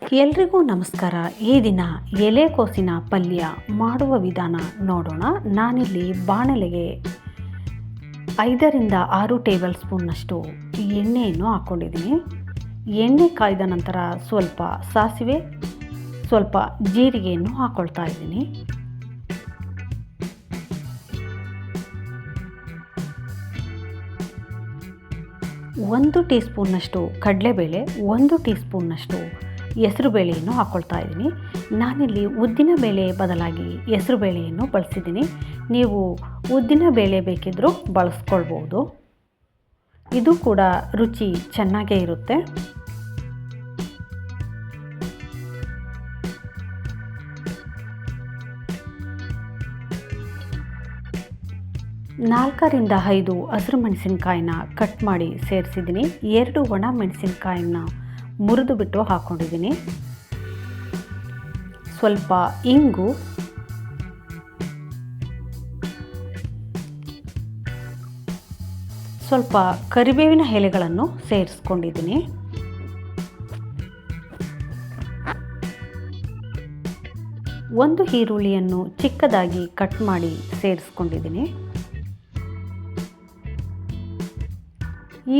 ಎಲ್ರಿಗೂ ನಮಸ್ಕಾರ. ಈ ದಿನ ಎಲೆಕೋಸಿನ ಪಲ್ಯ ಮಾಡುವ ವಿಧಾನ ನೋಡೋಣ. ನಾನಿಲ್ಲಿ ಬಾಣಲೆಗೆ 5 ರಿಂದ 6 ಟೇಬಲ್ ಸ್ಪೂನ್ನಷ್ಟು ಎಣ್ಣೆಯನ್ನು ಹಾಕ್ಕೊಂಡಿದ್ದೀನಿ. ಎಣ್ಣೆ ಕಾಯ್ದ ನಂತರ ಸ್ವಲ್ಪ ಸಾಸಿವೆ, ಸ್ವಲ್ಪ ಜೀರಿಗೆಯನ್ನು ಹಾಕ್ಕೊಳ್ತಾ ಇದ್ದೀನಿ. ಒಂದು ಟೀ ಸ್ಪೂನ್ನಷ್ಟು ಕಡಲೆಬೇಳೆ, 1 ಟೀ ಸ್ಪೂನ್ನಷ್ಟು ಹೆಸರುಬೇಳೆಯನ್ನು ಹಾಕ್ಕೊಳ್ತಾ ಇದ್ದೀನಿ. ನಾನಿಲ್ಲಿ ಉದ್ದಿನ ಬೇಳೆ ಬದಲಾಗಿ ಹೆಸರುಬೇಳೆಯನ್ನು ಬಳಸಿದ್ದೀನಿ. ನೀವು ಉದ್ದಿನ ಬೇಳೆ ಬೇಕಿದ್ದರೂ ಬಳಸ್ಕೊಳ್ಬೋದು. ಇದು ಕೂಡ ರುಚಿ ಚೆನ್ನಾಗೇ ಇರುತ್ತೆ. ನಾಲ್ಕರಿಂದ 5 ಹಸಿರು ಮೆಣಸಿನಕಾಯಿನ ಕಟ್ ಮಾಡಿ ಸೇರಿಸಿದ್ದೀನಿ. 2 ಒಣ ಮೆಣಸಿನಕಾಯಿನ ಮುರಿದು ಬಿಟ್ಟು ಹಾಕ್ಕೊಂಡಿದ್ದೀನಿ. ಸ್ವಲ್ಪ ಇಂಗು, ಸ್ವಲ್ಪ ಕರಿಬೇವಿನ ಎಲೆಗಳನ್ನು ಸೇರಿಸ್ಕೊಂಡಿದ್ದೀನಿ. ಒಂದು ಈರುಳ್ಳಿಯನ್ನು ಚಿಕ್ಕದಾಗಿ ಕಟ್ ಮಾಡಿ ಸೇರಿಸ್ಕೊಂಡಿದ್ದೀನಿ.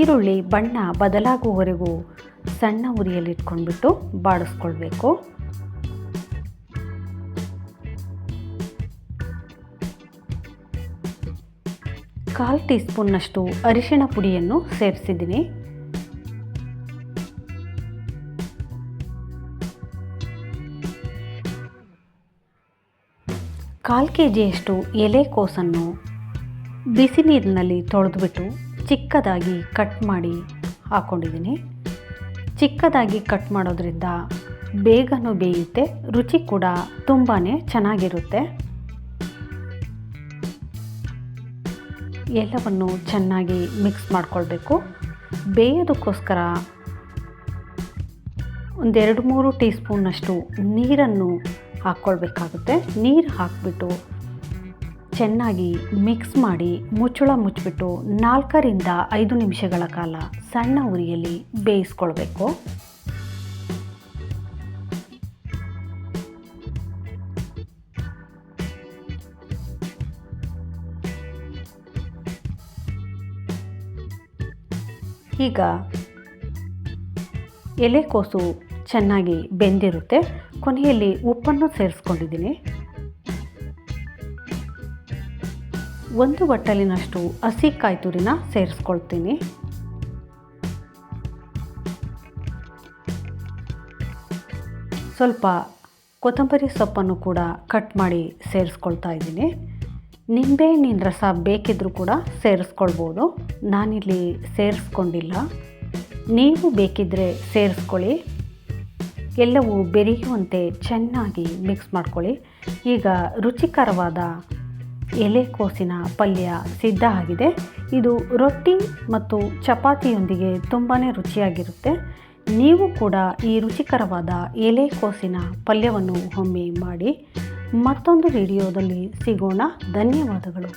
ಈರುಳ್ಳಿ ಬಣ್ಣ ಬದಲಾಗುವವರೆಗೂ ಸಣ್ಣ ಉರಿಯಲ್ಲಿ ಇಟ್ಕೊಂಡ್ಬಿಟ್ಟು ಬಾಡಿಸ್ಕೊಳ್ಬೇಕು. ಕಾಲು ಟೀ ಸ್ಪೂನ್ನಷ್ಟು ಅರಿಶಿಣ ಪುಡಿಯನ್ನು ಸೇರಿಸಿದ್ದೀನಿ. ಕಾಲು ಕೆಜಿಯಷ್ಟು ಎಲೆಕೋಸನ್ನು ಬಿಸಿ ನೀರಿನಲ್ಲಿ ತೊಳೆದುಬಿಟ್ಟು ಚಿಕ್ಕದಾಗಿ ಕಟ್ ಮಾಡಿ ಹಾಕ್ಕೊಂಡಿದ್ದೀನಿ. ಚಿಕ್ಕದಾಗಿ ಕಟ್ ಮಾಡೋದ್ರಿಂದ ಬೇಗನೂ ಬೇಯುತ್ತೆ, ರುಚಿ ಕೂಡ ತುಂಬಾ ಚೆನ್ನಾಗಿರುತ್ತೆ. ಎಲ್ಲವನ್ನು ಚೆನ್ನಾಗಿ ಮಿಕ್ಸ್ ಮಾಡಿಕೊಳ್ಬೇಕು. ಬೇಯೋದಕ್ಕೋಸ್ಕರ 1-2-3 ಟೀ ಸ್ಪೂನ್ನಷ್ಟು ನೀರನ್ನು ಹಾಕ್ಕೊಳ್ಬೇಕಾಗುತ್ತೆ. ನೀರು ಹಾಕಿಬಿಟ್ಟು ಚೆನ್ನಾಗಿ ಮಿಕ್ಸ್ ಮಾಡಿ ಮುಚ್ಚಳ ಮುಚ್ಚಿಬಿಟ್ಟು 4 ರಿಂದ 5 ನಿಮಿಷಗಳ ಕಾಲ ಸಣ್ಣ ಉರಿಯಲ್ಲಿ ಬೇಯಿಸ್ಕೊಳ್ಬೇಕು. ಈಗ ಎಲೆಕೋಸು ಚೆನ್ನಾಗಿ ಬೆಂದಿರುತ್ತೆ. ಕೊನೆಯಲ್ಲಿ ಉಪ್ಪನ್ನು ಸೇರಿಸ್ಕೊಂಡಿದ್ದೀನಿ. 1 ಬಟ್ಟಲಿನಷ್ಟು ಹಸಿ ಕಾಯಿ ತುರಿನ ಸೇರಿಸ್ಕೊಳ್ತೀನಿ. ಸ್ವಲ್ಪ ಕೊತ್ತಂಬರಿ ಸೊಪ್ಪನ್ನು ಕೂಡ ಕಟ್ ಮಾಡಿ ಸೇರಿಸ್ಕೊಳ್ತಾ ಇದ್ದೀನಿ. ನಿಂಬೆಹಣ್ಣಿನ ರಸ ಬೇಕಿದ್ದರೂ ಕೂಡ ಸೇರಿಸ್ಕೊಳ್ಬೋದು. ನಾನಿಲ್ಲಿ ಸೇರಿಸ್ಕೊಂಡಿಲ್ಲ, ನೀವು ಬೇಕಿದ್ದರೆ ಸೇರಿಸ್ಕೊಳ್ಳಿ. ಎಲ್ಲವೂ ಬೆರೆಯುವಂತೆ ಚೆನ್ನಾಗಿ ಮಿಕ್ಸ್ ಮಾಡ್ಕೊಳ್ಳಿ. ಈಗ ರುಚಿಕರವಾದ ಎಲೆಕೋಸಿನ ಪಲ್ಯ ಸಿದ್ಧ ಆಗಿದೆ. ಇದು ರೊಟ್ಟಿ ಮತ್ತು ಚಪಾತಿಯೊಂದಿಗೆ ತುಂಬಾ ರುಚಿಯಾಗಿರುತ್ತೆ. ನೀವು ಕೂಡ ಈ ರುಚಿಕರವಾದ ಎಲೆಕೋಸಿನ ಪಲ್ಯವನ್ನು ಒಮ್ಮೆ ಮಾಡಿ. ಮತ್ತೊಂದು ವಿಡಿಯೋದಲ್ಲಿ ಸಿಗೋಣ. ಧನ್ಯವಾದಗಳು.